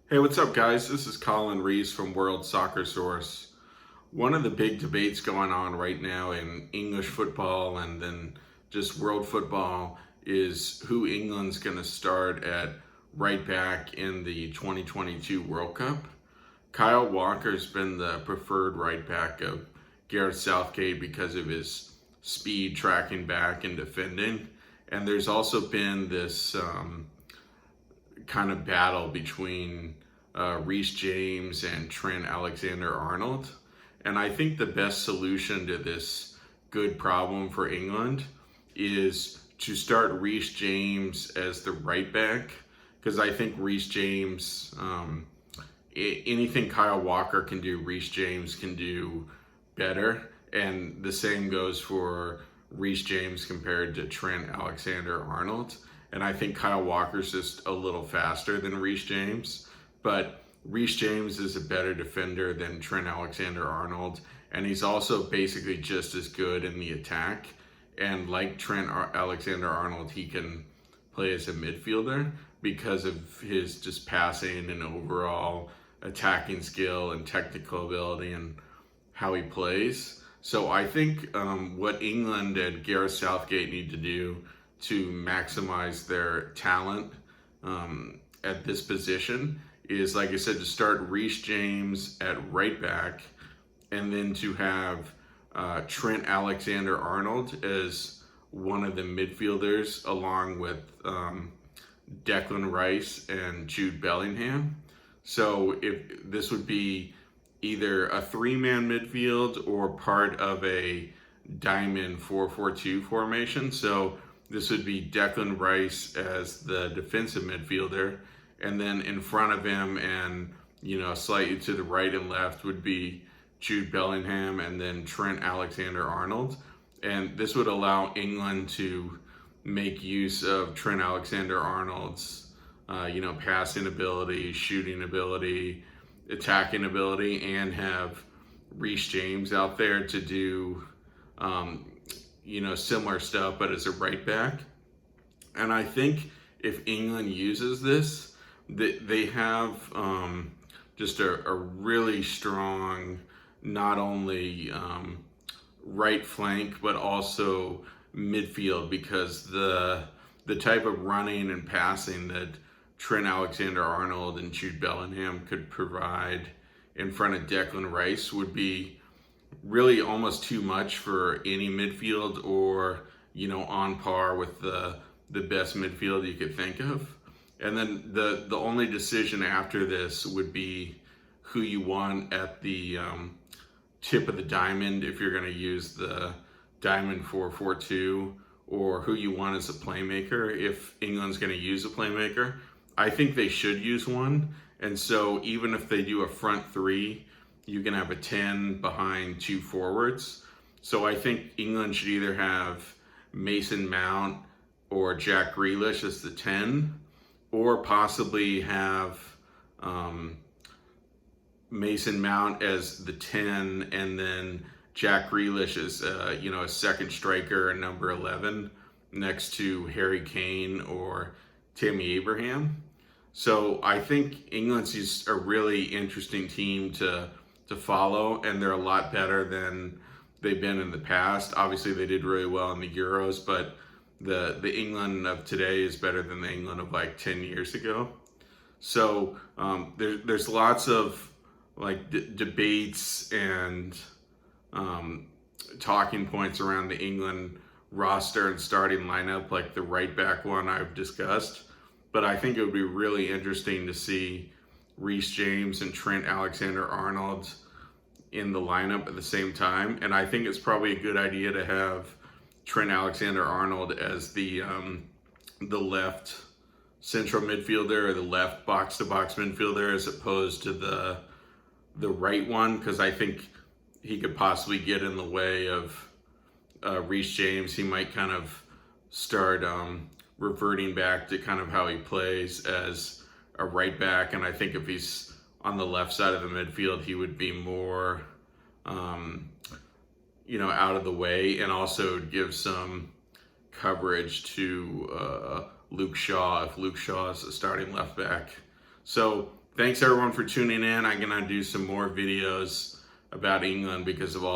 Hey, what's up, guys? This is Reece from World Soccer Source. One of the big debates going on right now in English football and then just world football is who England's going to start at right back in the 2022 World Cup. Kyle Walker's been the preferred right back of Gareth Southgate because of his speed tracking back and defending. And there's also been this kind of battle between Reece James and Trent Alexander-Arnold. And I think the best solution to this good problem for England is to start Reece James as the right back, because I think Reece James, anything Kyle Walker can do, Reece James can do better. And the same goes for Reece James compared to Trent Alexander-Arnold. And I think Kyle Walker's just a little faster than Reece James. But Reece James is a better defender than Trent Alexander-Arnold. And he's also basically just as good in the attack. And like Trent Alexander-Arnold, he can play as a midfielder because of his just passing and overall attacking skill and technical ability and how he plays. So I think what England and Gareth Southgate need to do to maximize their talent at this position is, like I said, to start Reece James at right back and then to have Trent Alexander-Arnold as one of the midfielders along with Declan Rice and Jude Bellingham. So if this would be either a three-man midfield or part of a diamond 4-4-2 formation. So this would be Declan Rice as the defensive midfielder, and then in front of him and, slightly to the right and left would be Jude Bellingham and then Trent Alexander-Arnold. And this would allow England to make use of Trent Alexander-Arnold's, passing ability, shooting ability, attacking ability, and have Reece James out there to do, similar stuff, but as a right back. And I think if England uses this, they have just a really strong, not only right flank, but also midfield, because the type of running and passing that Trent Alexander-Arnold and Jude Bellingham could provide in front of Declan Rice would be really almost too much for any midfield, or on par with the best midfield you could think of. And then the only decision after this would be who you want at the tip of the diamond, if you're going to use the diamond 4-4-2, or who you want as a playmaker if England's going to use a playmaker. I think they should use one. And so even if they do a front three, you can have a 10 behind two forwards. So I think England should either have Mason Mount or Jack Grealish as the 10, or possibly have Mason Mount as the 10 and then Jack Grealish as a second striker and number 11 next to Harry Kane or Tammy Abraham. So I think England's just a really interesting team to follow, and they're a lot better than they've been in the past. Obviously, they did really well in the Euros, but the England of today is better than the England of like 10 years ago. So there's lots of debates and talking points around the England roster and starting lineup, like the right back one I've discussed. But I think it would be really interesting to see Reece James and Trent Alexander-Arnold in the lineup at the same time. And I think it's probably a good idea to have Trent Alexander-Arnold as the left central midfielder or the left box-to-box midfielder, as opposed to the right one, because I think he could possibly get in the way of Reece James. He might kind of start reverting back to kind of how he plays as a right back. And I think if he's on the left side of the midfield, he would be more, out of the way, and also give some coverage to Luke Shaw if Luke Shaw is the starting left back. So thanks everyone for tuning in. I'm going to do some more videos about England because of all